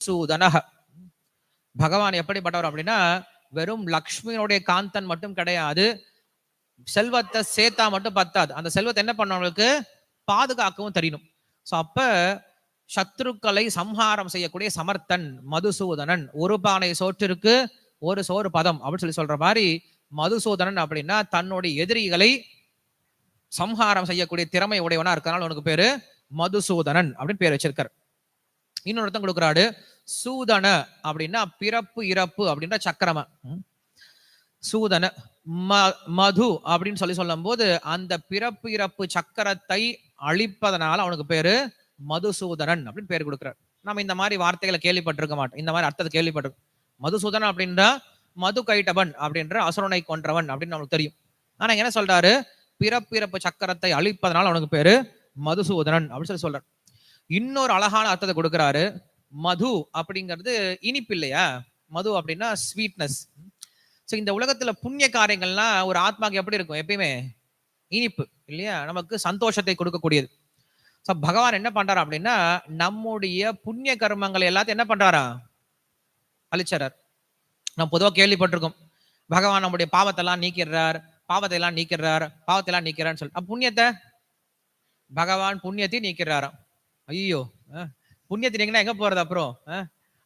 சூதனக. பகவான் எப்படிப்பட்டவர் அப்படின்னா வெறும் லக்ஷ்மியினுடைய காந்தன் மட்டும் கிடையாது. செல்வத்தை சேர்த்தா மட்டும் பத்தாது, அந்த செல்வத்தை என்ன பண்ணவங்களுக்கு பாதுகாக்கவும் தெரியணும். சோ அப்ப சத்ருக்களை சம்ஹாரம் செய்யக்கூடிய சமர்த்தன் மதுசூதனன். ஒரு பானை சோற்றிற்கு ஒரு சோறு பதம் அப்படின்னு சொல்ற மாதிரி மதுசூதனன் அப்படின்னா தன்னுடைய எதிரிகளை சம்ஹாரம் செய்யக்கூடிய திறமை உடையவனா இருக்கனால உனக்கு பேரு மதுசூதனன் அப்படின்னு பேர் வச்சிருக்காரு. இன்னொருத்தன் கொடுக்குறாரு சூதன அப்படின்னா பிறப்பு இறப்பு அப்படின்ற சக்கரம. சூதன மது அப்படின்னு சொல்லும் போது அந்த பிறப்பு இறப்பு சக்கரத்தை அழிப்பதனால அவனுக்கு பேரு மதுசூதனன் அப்படின்னு பேர் கொடுக்குறாரு. நம்ம இந்த மாதிரி வார்த்தைகளை கேள்விப்பட்டிருக்க மாட்டோம், இந்த மாதிரி அர்த்தத்தை கேள்விப்பட்டிருக்கோம். மதுசூதனன் அப்படின்ற மது கைட்டவன் அப்படின்ற அசுரனை கொன்றவன் அப்படின்னு நமக்கு தெரியும். ஆனா என்ன சொல்றாரு, பிறப்பிறப்பு சக்கரத்தை அழிப்பதனால அவனுக்கு பேரு மதுசூதனன் அப்படின்னு சொல்றாரு. இன்னொரு அழகான அர்த்தத்தை கொடுக்கிறாரு. மது அப்படிங்கிறது இனிப்பு இல்லையா, மது அப்படின்னா ஸ்வீட்னஸ். ஸோ இந்த உலகத்துல புண்ணிய காரியங்கள்லாம் ஒரு ஆத்மாக்கு எப்படி இருக்கும், எப்பயுமே இனிப்பு இல்லையா, நமக்கு சந்தோஷத்தை கொடுக்கக்கூடியது. ஸோ பகவான் என்ன பண்றாரு அப்படின்னா நம்முடைய புண்ணிய கர்மங்கள் எல்லாத்தையும் என்ன பண்றாரா, அழிச்சார். நம்ம பொதுவாக கேள்விப்பட்டிருக்கோம், பகவான் நம்முடைய பாவத்தை எல்லாம் நீக்கிறார், பாவத்தை எல்லாம் நீக்கிறார், பாவத்தை எல்லாம் நீக்கிறான்னு சொல்லி புண்ணியத்தை பகவான் புண்ணியத்தையும் நீக்கிறாராம். ஐயோ புண்ணியத்தை நீங்கன்னா எங்க போறது அப்புறம்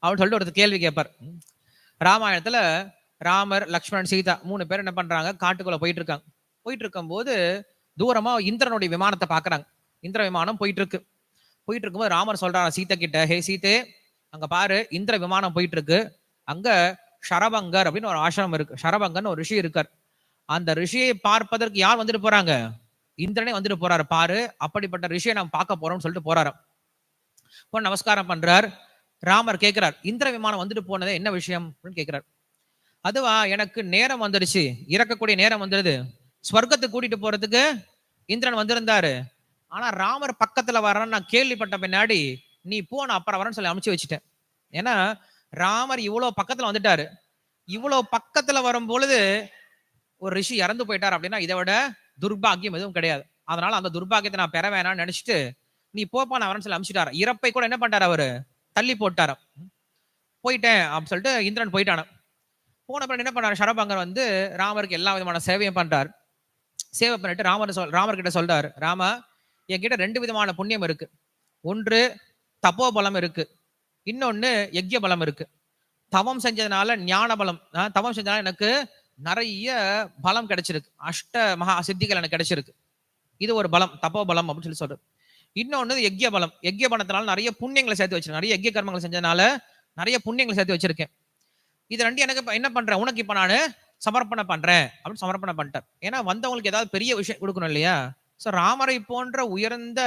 அப்படின்னு சொல்லிட்டு ஒரு கேள்வி கேட்பார். ராமாயணத்துல ராமர் லக்ஷ்மணன் சீதா 3 பேர் என்ன பண்றாங்க, காட்டுக்குள்ள போயிட்டு இருக்காங்க. போயிட்டு இருக்கும் போது தூரமா இந்திரனுடைய விமானத்தை பாக்குறாங்க. இந்திர விமானம் போயிட்டு இருக்கும்போது ராமர் சொல்றாரு சீதை கிட்ட, ஹே சீதே அங்க பாரு இந்திர விமானம் போயிட்டு இருக்கு, அங்க ஷரபங்கர் அப்படின்னு ஒரு ஆசிரமம் இருக்கு, ஷரபங்கர்னு ஒரு ரிஷி இருக்கார். அந்த ரிஷியை பார்ப்பதற்கு யார் வந்துட்டு போறாங்க, இந்திரனே வந்துட்டு போறாரு பாரு, அப்படிப்பட்ட ரிஷியை நம்ம பார்க்க போறோம்னு சொல்லிட்டு போறாரு. நமஸ்காரம் பண்றார். ராமர் கேட்கிறார், இந்திர விமானம் வந்துட்டு போனதே என்ன விஷயம் அப்படின்னு கேட்கிறார். அதுவா, எனக்கு நேரம் வந்துடுச்சு, இறக்கக்கூடிய நேரம் வந்துடுது, ஸ்வர்க்கத்துக்கு கூட்டிட்டு போறதுக்கு இந்திரன் வந்திருந்தாரு. ஆனா ராமர் பக்கத்துல வரன்னு நான் கேள்விப்பட்ட பின்னாடி நீ போன அப்புறம் வரன்னு சொல்லி அனுப்பிச்சு வச்சுட்டேன். ஏன்னா ராமர் இவ்வளவு பக்கத்துல வந்துட்டாரு, இவ்வளவு பக்கத்துல வரும் பொழுது ஒரு ரிஷி இறந்து போயிட்டார் அப்படின்னா இதை விட துர்பாகியம் எதுவும் கிடையாது. அதனால அந்த துர்பாகியத்தை நான் பெற வேணாம்னு நினைச்சிட்டு நீ போப்பா நான் வரேன்னு சொல்லி அனுப்பிச்சிட்டாரு. இறப்பை கூட என்ன பண்ணிட்டாரு, அவரு தள்ளி போட்டாராம். போயிட்டேன் அப்படின்னு சொல்லிட்டு இந்திரன் போயிட்டான. போன பிறகு என்ன பண்ணாரு, ஷரபங்கர் வந்து ராமருக்கு எல்லா விதமான சேவையும் பண்றாரு. சேவை பண்ணிட்டு ராமர் கிட்ட சொல்றாரு, ராமா என்கிட்ட 2 விதமான புண்ணியம் இருக்கு. ஒன்று தப்போ பலம் இருக்கு, இன்னொன்னு யஜ்ய பலம் இருக்கு. தவம் செஞ்சதுனால ஞான பலம், தவம் செஞ்சதுனால எனக்கு நிறைய பலம் கிடைச்சிருக்கு, அஷ்ட மகா சித்திகள் எனக்கு கிடைச்சிருக்கு. இது ஒரு பலம், தப்போ பலம் அப்படின்னு சொல்லி சொல்றது. இன்னொன்னு யஜ்ய பலம், யஜ்ய பலத்தினால நிறைய புண்ணியங்களை சேர்த்து வச்சிருக்கேன், நிறைய யஜ்ய கர்மங்களை செஞ்சதுனால நிறைய புண்ணியங்களை சேர்த்து வச்சிருக்கேன். இது 2 எனக்கு என்ன பண்றேன், உனக்கு இப்ப நான் சமர்ப்பணம் பண்றேன் அப்படின்னு சமர்ப்பணம் பண்ணிட்டார். ஏன்னா வந்தவங்களுக்கு ஏதாவது பெரிய விஷயம் கொடுக்கணும் இல்லையா. சோ ராமரை போன்ற உயர்ந்த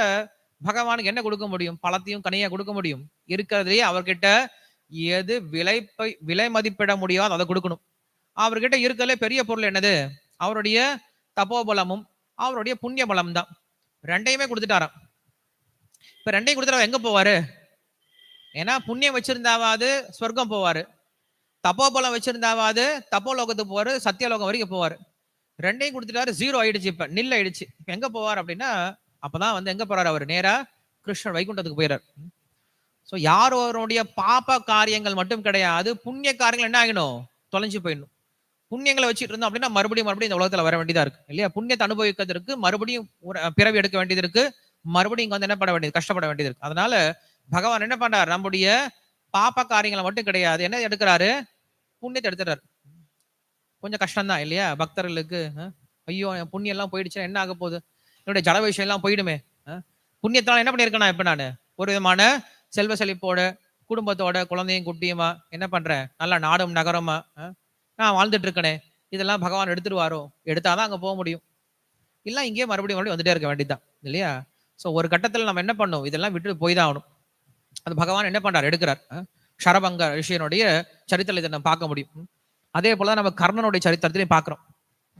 பகவானுக்கு என்ன கொடுக்க முடியும், பழத்தையும் கனியா கொடுக்க முடியும். இருக்கிறதுலயே அவர்கிட்ட எது விலை மதிப்பிட முடியாது அதை கொடுக்கணும். அவர்கிட்ட இருக்கிறதுல பெரிய பொருள் என்னது, அவருடைய தபோபலமும் அவருடைய புண்ணிய பலம் தான். 2யுமே கொடுத்துட்டாராம். இப்ப 2யும் கொடுத்துட்டா எங்க போவாரு, ஏன்னா புண்ணியம் வச்சிருந்தாவது ஸ்வர்க்கம் போவாரு, தப்போபலம் வச்சிருந்தாவது தப்போலோகத்துக்கு போவாரு, சத்தியலோகம் வரைக்கும் போவாரு. 2யும் கொடுத்துட்டாரு, 0 ஆயிடுச்சு, இப்ப நில் ஆயிடுச்சு. இப்ப எங்க போவார் அப்படின்னா அப்பதான் வந்து எங்க போறாரு, அவர் நேரா கிருஷ்ணன் வைகுண்டத்துக்கு போயிறாரு. சோ யாரோருடைய பாப காரியங்கள் மட்டும் கிடையாது, புண்ணிய காரியங்கள் என்ன ஆகணும், தொலைஞ்சு போயிடணும். புண்ணியங்களை வச்சுட்டு இருந்தோம் அப்படின்னா மறுபடியும் இந்த உலகத்துல வர வேண்டியதா இருக்கு இல்லையா. புண்ணியத்தை அனுபவிக்கிறதுக்கு மறுபடியும் பிறவி எடுக்க வேண்டியது இருக்கு, மறுபடியும் இங்க வந்து என்ன பண்ண வேண்டியது, கஷ்டப்பட வேண்டியது இருக்கு. அதனால பகவான் என்ன பண்றாரு, நம்முடைய பாப்ப காரியங்களை மட்டும் கிடையாது, என்ன எடுக்கிறாரு, புண்ணியத்தை எடுத்துறாரு. கொஞ்சம் கஷ்டம்தான் இல்லையா பக்தர்களுக்கு. ஐயோ என் புண்ணியம் எல்லாம் போயிடுச்சுன்னா என்ன ஆக போகுது, என்னுடைய ஜட விஷயம் எல்லாம் போயிடுமே. புண்ணியத்தால என்ன பண்ணிருக்கேன் இப்ப நான், ஒரு விதமான செல்வ செழிப்போட குடும்பத்தோட குழந்தையும் குட்டியுமா என்ன பண்றேன், நல்லா நாடும் நகரமா நான் வாழ்ந்துட்டு இருக்கனே, இதெல்லாம் பகவான் எடுத்துருவாரோ, எடுத்தாதான் அங்க போக முடியும், இல்ல இங்கேயே மறுபடியும் வந்துட்டே இருக்க வேண்டியதுதான் இல்லையா. சோ ஒரு கட்டத்துல நம்ம என்ன பண்ணோம், இதெல்லாம் விட்டு போய் தான் ஆகணும். அது பகவான் என்ன பண்றாரு, எடுக்கிறார். ஷரபங்க ரிஷியனுடைய சரித்திரத்தை நம்ம பார்க்க முடியும். அதே போலதான் நம்ம கர்ணனுடைய சரித்திரத்திலையும் பார்க்கிறோம்.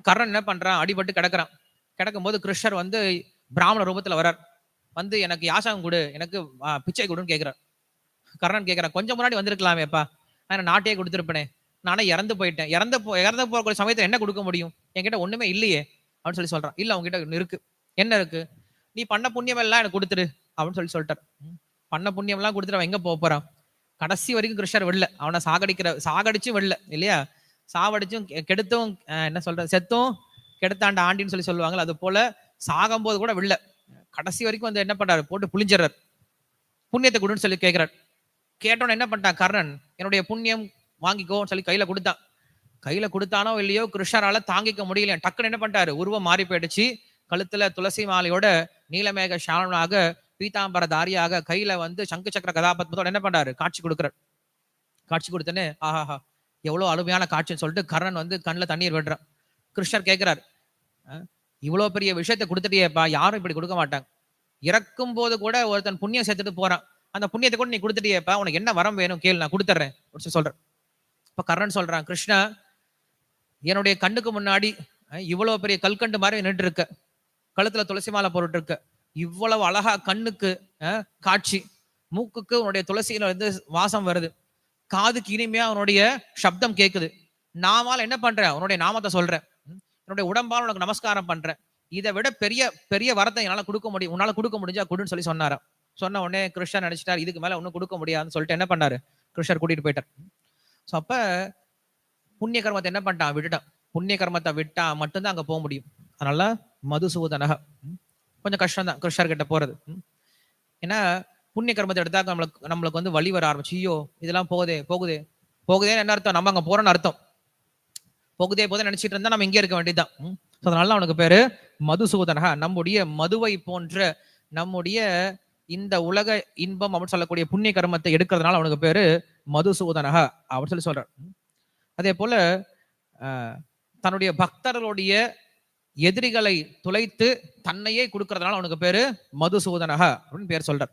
கர்ணன் என்ன பண்றான், அடிபட்டு கிடக்குறான். கிடக்கும் போது கிருஷ்ணர் வந்து பிராமண ரூபத்துல வர்றார். வந்து எனக்கு யாசகம் கொடு, எனக்கு பிச்சை கொடுன்னு கேட்கிறார். கர்ணன் கேட்கிறான், கொஞ்சம் முன்னாடி வந்திருக்கலாமேப்பா, நான் நாட்டையே கொடுத்துருப்பேனே, நானே இறந்து போயிட்டேன், இறந்து போகிற சமயத்துல என்ன கொடுக்க முடியும், என்கிட்ட ஒண்ணுமே இல்லையே அப்படின்னு சொல்லி சொல்றான். இல்ல உங்ககிட்ட இருக்கு, என்ன இருக்கு, நீ பண்ண புண்ணியம் எல்லாம் எனக்கு கொடுத்துரு அப்படின்னு சொல்லிட்டார். பண்ண புண்ணியம் எல்லாம் கொடுத்துட்டு அவன் எங்க போறான், கடைசி வரைக்கும் கிருஷ்ணர் விடல. அவனை சாகடிச்சும் விடல இல்லையா? சாவடிச்சும் கெடுத்தும் என்ன சொல்றது, செத்தும் கெடுத்தாண்ட ஆண்டின்னு சொல்லுவாங்க. அது போல சாகும்போது கூட விடல. கடைசி வரைக்கும் வந்து என்ன பண்றாரு, போட்டு புளிஞ்சிடறார். புண்ணியத்தை கொடுன்னு சொல்லி கேட்கிறார். கேட்டோன்னு என்ன பண்ணிட்டான் கர்ணன், என்னுடைய புண்ணியம் வாங்கிக்கோன்னு சொல்லி கையில கொடுத்தான். கையில கொடுத்தானோ இல்லையோ கிருஷ்ணரால தாங்கிக்க முடியல. டக்குன்னு என்ன பண்ணிட்டாரு, உருவம் மாறி போயிடுச்சு. கழுத்துல துளசி மாலையோட நீலமேக சாலனாக பீதாம்பர தாரியாக கையில வந்து சங்கு சக்கர கதாபத்மத்தோட என்ன பண்றாரு, காட்சி கொடுக்கிறார். காட்சி கொடுத்தனே ஆஹாஹா எவ்வளவு அருமையான காட்சின்னு சொல்லிட்டு கர்ணன் வந்து கண்ணில் தண்ணீர் விடுறான். கிருஷ்ணர் கேட்கிறார், இவ்வளவு பெரிய விஷயத்தை கொடுத்துட்டியேப்பா, யாரும் இப்படி கொடுக்க மாட்டாங்க. இறக்கும் போது கூட ஒருத்தன் புண்ணியம் சேர்த்துட்டு போறான், அந்த புண்ணியத்தை கூட நீ கொடுத்துட்டியேப்பா, உனக்கு என்ன வரம் வேணும் கேளு, நான் கொடுத்துட்றேன் சொல்றேன். இப்ப கர்ணன் சொல்றான், கிருஷ்ணா என்னுடைய கண்ணுக்கு முன்னாடி இவ்வளவு பெரிய கல்கண்டு மாதிரி நின்று இருக்க, கழுத்துல துளசி மாலை போட்டு இருக்க, இவ்வளவு அழகா கண்ணுக்கு காட்சி, மூக்குக்கு உன்னுடைய துளசியில வந்து வாசம் வருது, காதுக்கு இனிமையா அவனுடைய சப்தம் கேட்குது, நாமால் என்ன பண்றேன், உன்னுடைய நாமத்தை சொல்றேன், என்னுடைய உடம்பால் உனக்கு நமஸ்காரம் பண்றேன், இதை விட பெரிய பெரிய வரத்தை என்னால கொடுக்க முடியும், உன்னால கொடுக்க முடிஞ்சா கொடுன்னு சொல்லி சொன்னாராம். சொன்ன உடனே கிருஷ்ணர் நினைச்சிட்டார், இதுக்கு மேல ஒன்னும் கொடுக்க முடியாதுன்னு சொல்லிட்டு என்ன பண்ணாரு, கிருஷ்ணர் கூட்டிட்டு போயிட்டார். ஸோ அப்ப புண்ணிய கர்மத்தை என்ன பண்ணிட்டான், விட்டுட்டான். புண்ணிய கர்மத்தை விட்டா மட்டும்தான் அங்க போக முடியும். அதனால மதுசூதனக கொஞ்சம் கஷ்டம் தான் கிருஷ்ணர் கிட்ட போறது. ஏன்னா புண்ணிய கர்மத்தை எடுத்தா நம்மளுக்கு வந்து வழி வர ஆரம்பிச்சு, ஐயோ இதெல்லாம் போகுதேன்னு என்ன அர்த்தம், நம்ம அங்க போறோம்னு அர்த்தம். போகுதே நினைச்சிட்டு இருந்தா நம்ம இங்கே இருக்க வேண்டியதுதான். அதனால அவனுக்கு பேரு மதுசூதனக. நம்முடைய மதுவை போன்ற நம்முடைய இந்த உலக இன்பம் அப்படின்னு சொல்லக்கூடிய புண்ணிய கர்மத்தை எடுக்கிறதுனால அவனுக்கு பேரு மதுசூதனக அப்படின்னு சொல்றார். அதே போல தன்னுடைய பக்தர்களுடைய எதிரிகளை துளைத்து தன்னையே கொடுக்கறதுனால அவனுக்கு பேரு மதுசூதனக அப்படின்னு பேர் சொல்றார்.